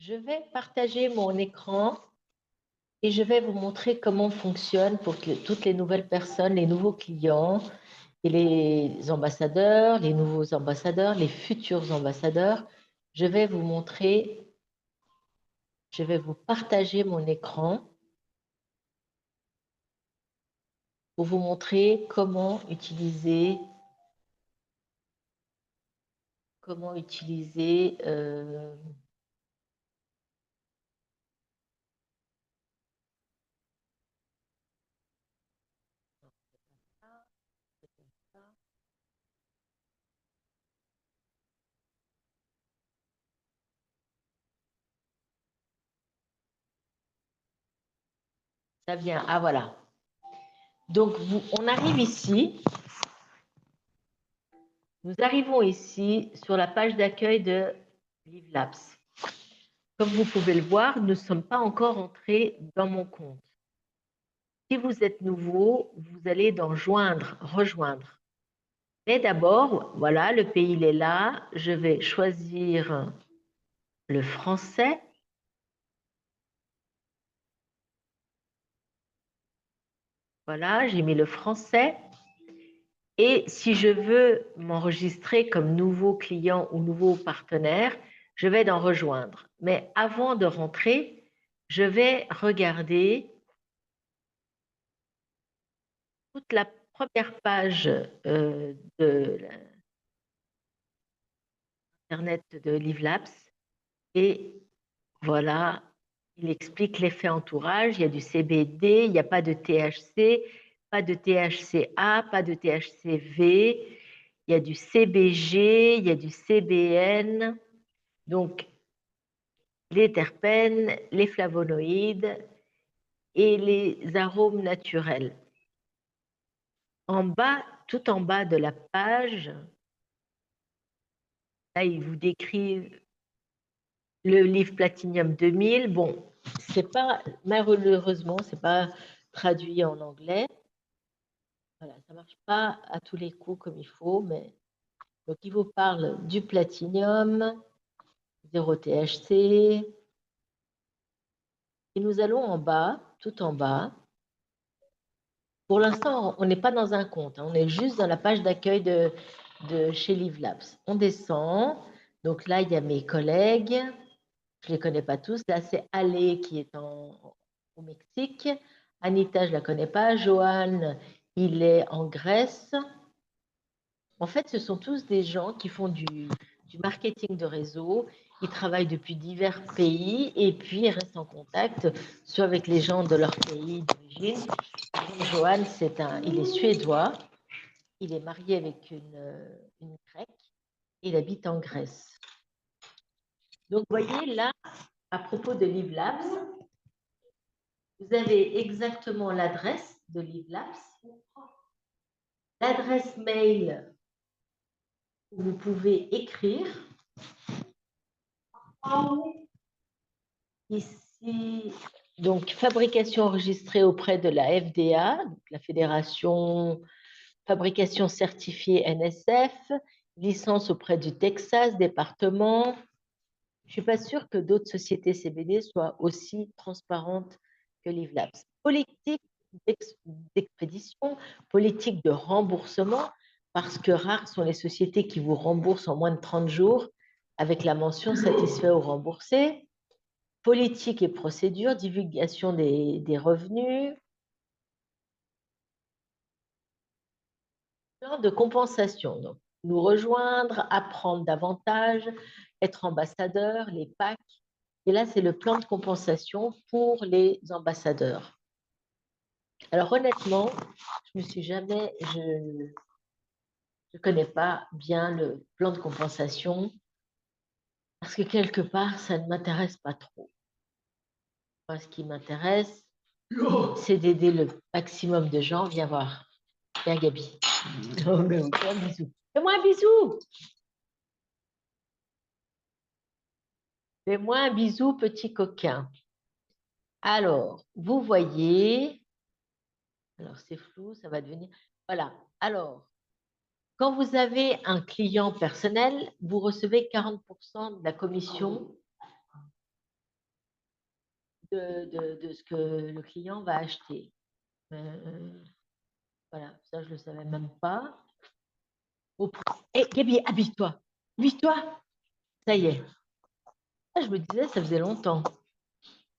Je vais partager mon écran et je vais vous montrer comment fonctionne pour que toutes les nouvelles personnes, les nouveaux clients et les ambassadeurs, les nouveaux ambassadeurs, les futurs ambassadeurs, je vais vous montrer, je vais vous partager mon écran pour vous montrer comment utiliser ça vient. Ah voilà. Donc on arrive ici. Nous arrivons ici sur la page d'accueil de LiveLabs. Comme vous pouvez le voir, nous ne sommes pas encore entrés dans mon compte. Si vous êtes nouveau, vous allez dans Joindre, Rejoindre. Mais d'abord, voilà, le pays il est là. Je vais choisir le français. Voilà, j'ai mis le français. Et si je veux m'enregistrer comme nouveau client ou nouveau partenaire, je vais dans Rejoindre. Mais avant de rentrer, je vais regarder toute la première page de l'Internet de LiveLabs. Et voilà, il explique l'effet entourage. Il y a du CBD, il n'y a pas de THC, pas de THCA, pas de THCV. Il y a du CBG, il y a du CBN. Donc, les terpènes, les flavonoïdes et les arômes naturels. En bas, tout en bas de la page, là, il vous décrit le livre Platinum 2000. Bon, c'est pas, malheureusement, c'est pas traduit en anglais. Voilà, ça marche pas à tous les coups comme il faut, mais donc il vous parle du platinium, 0 THC. Et nous allons en bas, tout en bas. Pour l'instant, on n'est pas dans un compte, hein, on est juste dans la page d'accueil de chez LiveLabs. On descend, donc là, il y a mes collègues, je ne les connais pas tous. Là, c'est Ale qui est au Mexique. Anita, je ne la connais pas. Johan, il est en Grèce. En fait, ce sont tous des gens qui font du marketing de réseau. Ils travaillent depuis divers pays et puis ils restent en contact soit avec les gens de leur pays d'origine. Johan, il est suédois. Il est marié avec une Grecque. Il habite en Grèce. Donc, vous voyez là, à propos de LiveLabs, vous avez exactement l'adresse de LiveLabs, l'adresse mail où vous pouvez écrire. Ici, donc fabrication enregistrée auprès de la FDA, donc la Fédération Fabrication certifiée NSF, licence auprès du Texas, département. Je ne suis pas sûre que d'autres sociétés CBD soient aussi transparentes que LiveLabs. Politique d'expédition, politique de remboursement, parce que rares sont les sociétés qui vous remboursent en moins de 30 jours avec la mention satisfait ou remboursé. Politique et procédure, divulgation des revenus, plan de compensation. Donc, nous rejoindre, apprendre davantage, être ambassadeur, les packs. Et là, c'est le plan de compensation pour les ambassadeurs. Alors, honnêtement, je ne connais pas bien le plan de compensation parce que quelque part, ça ne m'intéresse pas trop. Moi, ce qui m'intéresse, c'est d'aider le maximum de gens. Viens voir. Viens, Gabi. Fais-moi un bisou. Fais-moi un bisou. Fais-moi un bisou, petit coquin. Alors, vous voyez, alors c'est flou, ça va devenir. Voilà. Alors, quand vous avez un client personnel, vous recevez 40% de la commission de ce que le client va acheter. Voilà, ça, je ne le savais même pas. Hé, Gabi, habille-toi. Habille-toi. Ça y est. Ah, je me disais, ça faisait longtemps.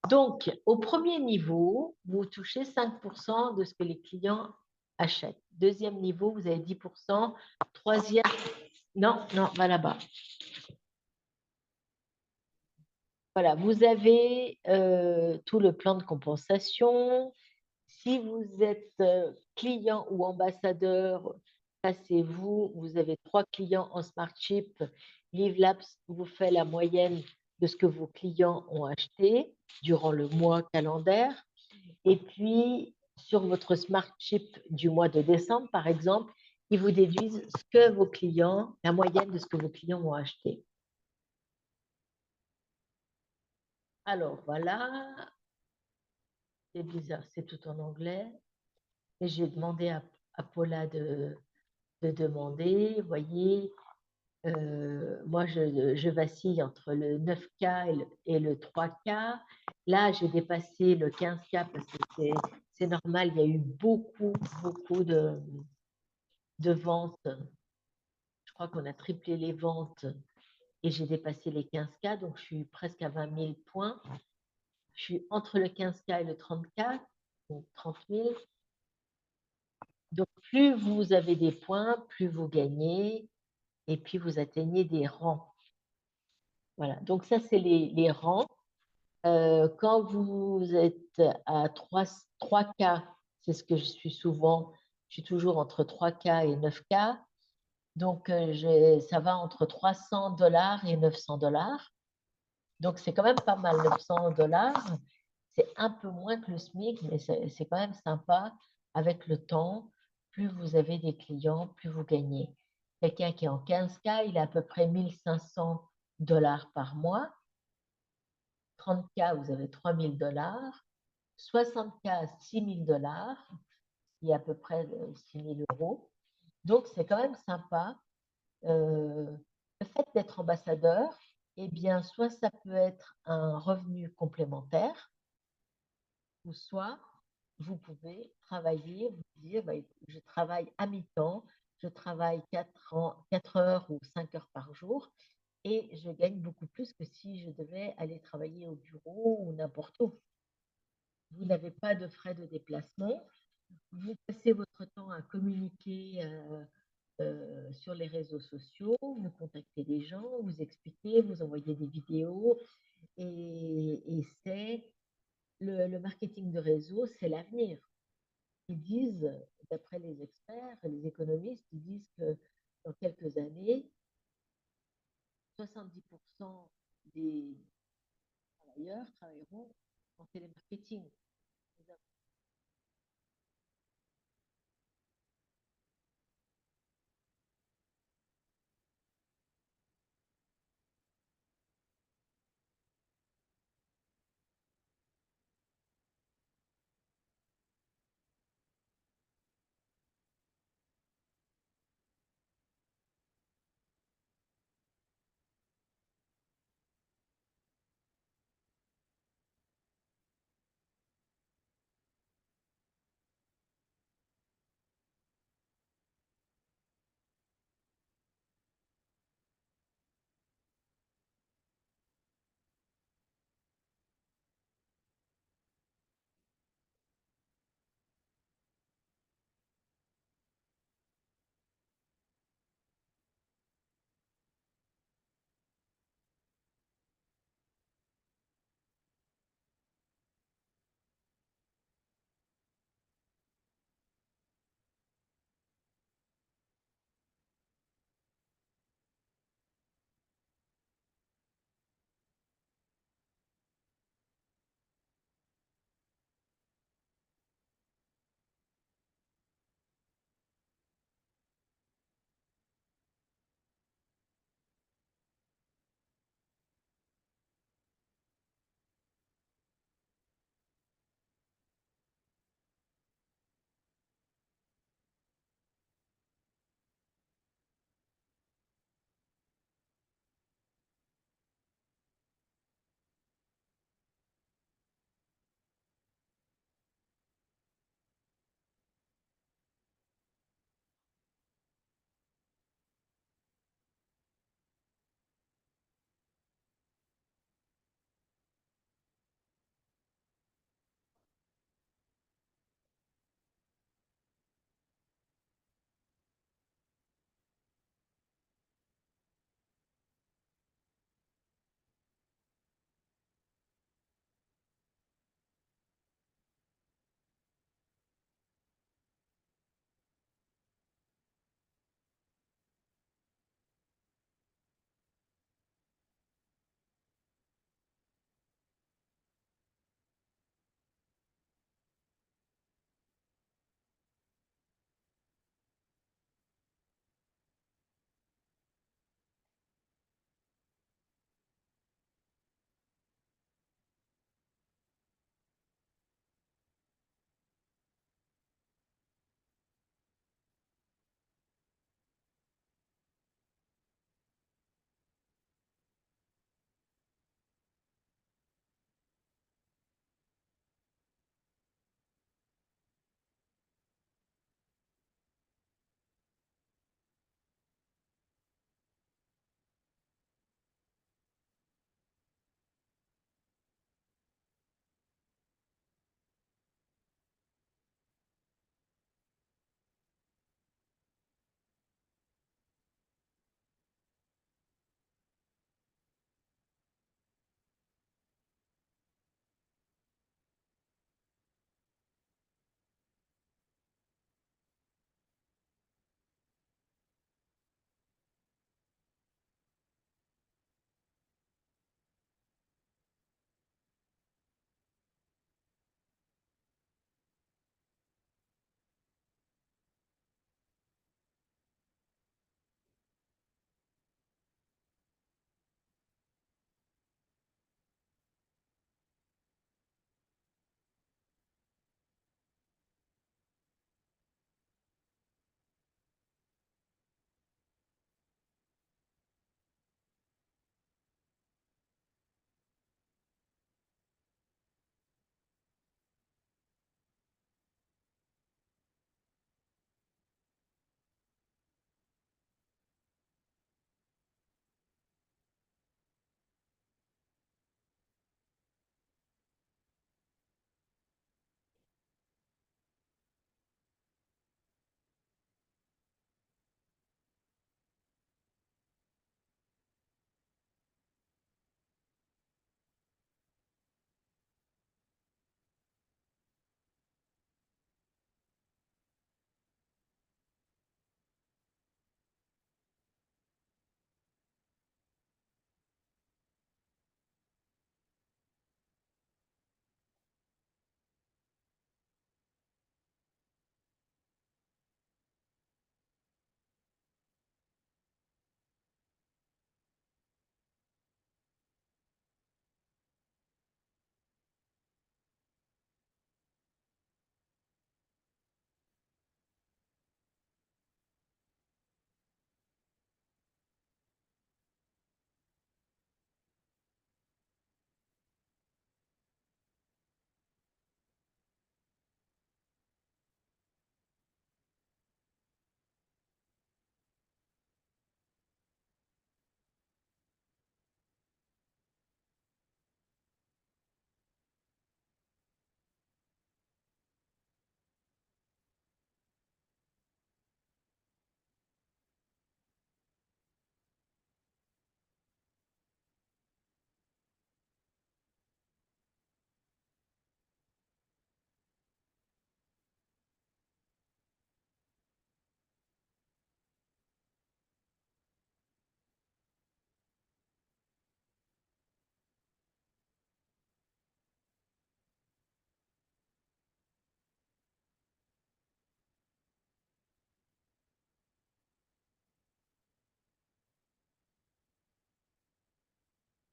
Donc, au premier niveau, vous touchez 5% de ce que les clients achètent. Deuxième niveau, vous avez 10%. Troisième, non, non, va là-bas. Voilà, vous avez tout le plan de compensation. Si vous êtes client ou ambassadeur, passez-vous, vous avez 3 clients en Smartship. LiveLabs vous fait la moyenne de ce que vos clients ont acheté durant le mois calendaire. Et puis, sur votre Smartship du mois de décembre, par exemple, ils vous déduisent ce que vos clients, la moyenne de ce que vos clients ont acheté. Alors, voilà. C'est bizarre, c'est tout en anglais. Et j'ai demandé à Paula de demander. Vous voyez, moi, je vacille entre le 9K et le 3K. Là, j'ai dépassé le 15K parce que c'est normal, il y a eu beaucoup, beaucoup de ventes. Je crois qu'on a triplé les ventes et j'ai dépassé les 15K, donc je suis presque à 20 000 points. Je suis entre le 15K et le 30K, donc 30 000. Donc, plus vous avez des points, plus vous gagnez, et puis vous atteignez des rangs. Voilà, donc ça, c'est les rangs. Quand vous êtes à 3K, c'est ce que je suis souvent, je suis toujours entre 3K et 9K. Donc, ça va entre 300 $ et 900 $. Donc, c'est quand même pas mal, 900 $. C'est un peu moins que le SMIC, mais c'est quand même sympa. Avec le temps, plus vous avez des clients, plus vous gagnez. Quelqu'un qui est en 15K, il a à peu près 1 500 $ par mois. 30K, vous avez 3 000 $. 60K, 6 000 $, qui est à peu près 6 000 euros. Donc, c'est quand même sympa. Le fait d'être ambassadeur, eh bien, soit ça peut être un revenu complémentaire, ou soit vous pouvez travailler, vous dire, bah, je travaille à mi-temps, je travaille 4 heures ou 5 heures par jour, et je gagne beaucoup plus que si je devais aller travailler au bureau ou n'importe où. Vous n'avez pas de frais de déplacement. Vous passez votre temps à communiquer sur les réseaux sociaux, vous contactez des gens, vous expliquez, vous envoyez des vidéos. Et c'est le marketing de réseau, c'est l'avenir. Ils disent, d'après les experts, les économistes, ils disent que dans quelques années, 70% des travailleurs travailleront en télémarketing.